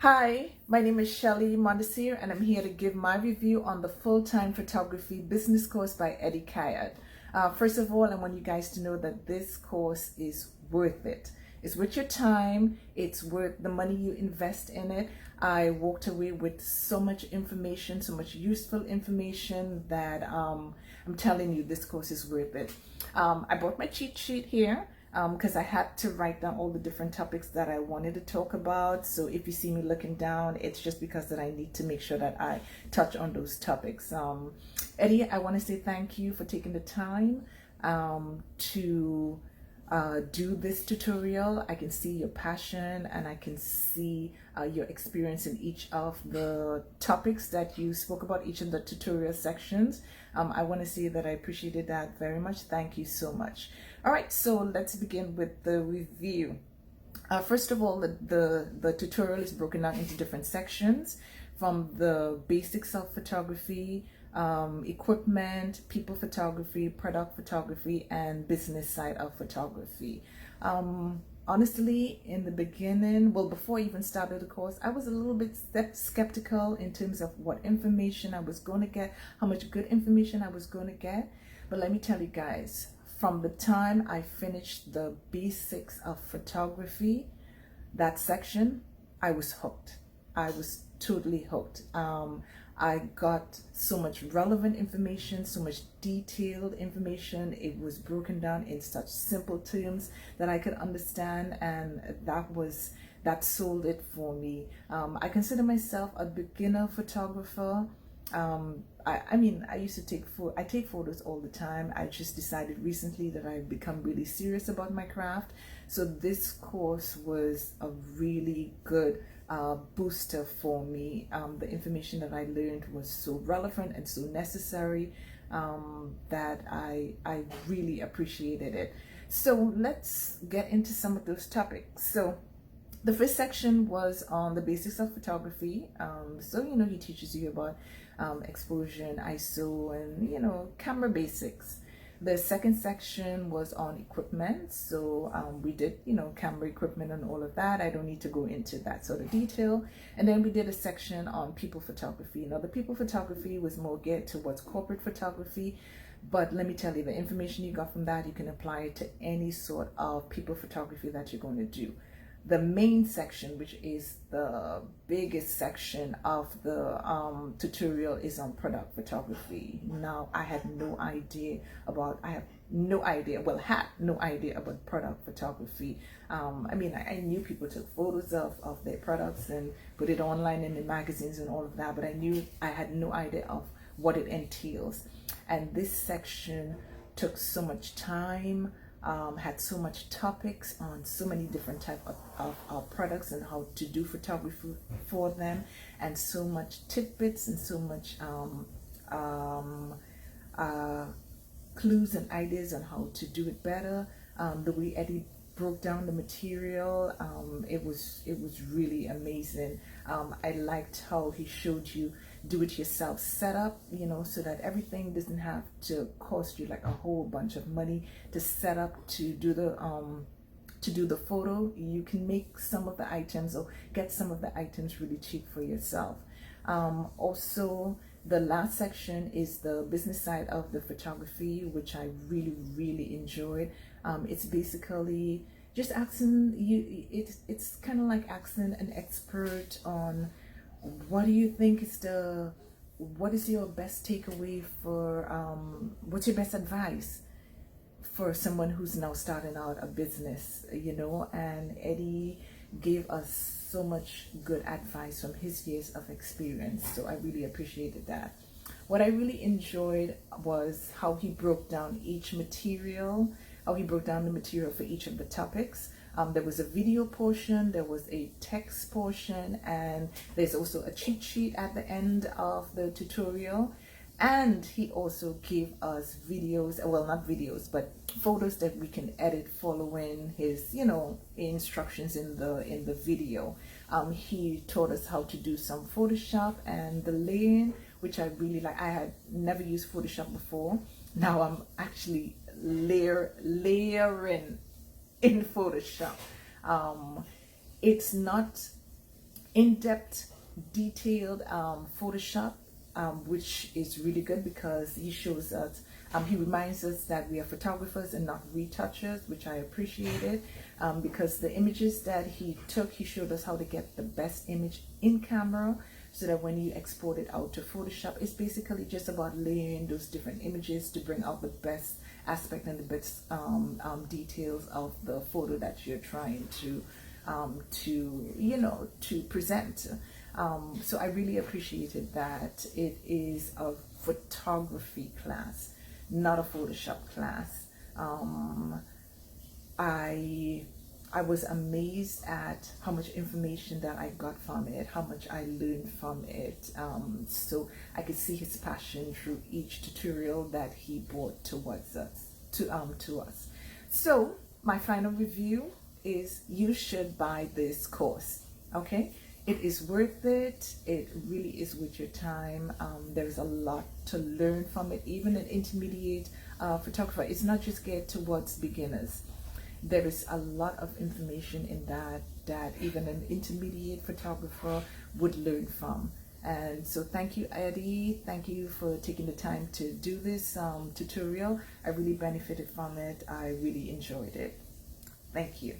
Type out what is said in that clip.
Hi, my name is Shelly Mondesir, and I'm here to give my review on the full-time photography business course by Eddie Kayat. First of all, I want you guys to know that this course is worth it. It's worth your time. It's worth the money you invest in it. I walked away with so much information, so much useful information that I'm telling you this course is worth it. I brought my cheat sheet here because I had to write down all the different topics that I wanted to talk about. So if you see me looking down, it's just because that I need to make sure that I touch on those topics. Eddie, I want to say thank you for taking the time to do this tutorial. I can see your passion and I can see your experience in each of the topics that you spoke about, each of the tutorial sections. I want to say that I appreciated that very much. Thank you so much. All right, so let's begin with the review. First of all, the tutorial is broken down into different sections, from the basics of photography, equipment, people photography, product photography, and business side of photography. Honestly, in the beginning, well, before I even started the course, I was a little bit skeptical in terms of what information I was going to get, how much good information I was going to get. But let me tell you guys, from the time I finished the basics of photography, that section, I was hooked. I was totally hooked. I got so much relevant information, so much detailed information. It was broken down in such simple terms that I could understand, and that sold it for me. I consider myself a beginner photographer. I mean, I used to take photos all the time. I just decided recently that I've become really serious about my craft. So this course was a really good booster for me. The information that I learned was so relevant and so necessary that I really appreciated it. So let's get into some of those topics. So the first section was on the basics of photography. So, he teaches you about exposure and ISO and, camera basics. The second section was on equipment. So we did, camera equipment and all of that. I don't need to go into that sort of detail. And then we did a section on people photography. Now, the people photography was more geared towards corporate photography. But let me tell you, the information you got from that, you can apply it to any sort of people photography that you're going to do. The main section, which is the biggest section of the tutorial, is on product photography. Now, I had no idea about product photography. I mean, I knew people took photos of their products and put it online in the magazines and all of that, but I had no idea of what it entails. And this section took so much time, had so much topics on so many different type of products and how to do photography for them, and so much tidbits and so much clues and ideas on how to do it better. The way Eddie broke down the material, it was really amazing. I liked how he showed you do-it-yourself setup, so that everything doesn't have to cost you like a whole bunch of money to set up to do the photo. You can make some of the items or get some of the items really cheap for yourself. Also, the last section is the business side of the photography, which I really enjoyed. It's basically just asking you, it's kind of like asking an expert on what do you think what is your best takeaway for, what's your best advice for someone who's now starting out a business, and Eddie gave us so much good advice from his years of experience. So I really appreciated that. What I really enjoyed was how he broke down each material, how he broke down the material for each of the topics. There was a video portion, there was a text portion, and there's also a cheat sheet at the end of the tutorial. And he also gave us videos, well, not videos, but photos that we can edit following his, instructions in the video. He taught us how to do some Photoshop and the layering, which I really like. I had never used Photoshop before. Now I'm actually layering in Photoshop. It's not in-depth, detailed Photoshop, which is really good because he shows us, he reminds us that we are photographers and not retouchers, which I appreciated, because the images that he took, he showed us how to get the best image in camera, so that when you export it out to Photoshop, it's basically just about layering those different images to bring out the best aspect and the best details of the photo that you're trying to present. So I really appreciated that it is a photography class, not a Photoshop class. I was amazed at how much information that I got from it, how much I learned from it. So I could see his passion through each tutorial that he brought towards us, to us. So my final review is you should buy this course, okay? It is worth it. It really is worth your time. There's a lot to learn from it. Even an intermediate photographer, it's not just geared towards beginners. There is a lot of information in that even an intermediate photographer would learn from. And so thank you, Eddie. Thank you for taking the time to do this tutorial. I really benefited from it. I really enjoyed it. Thank you.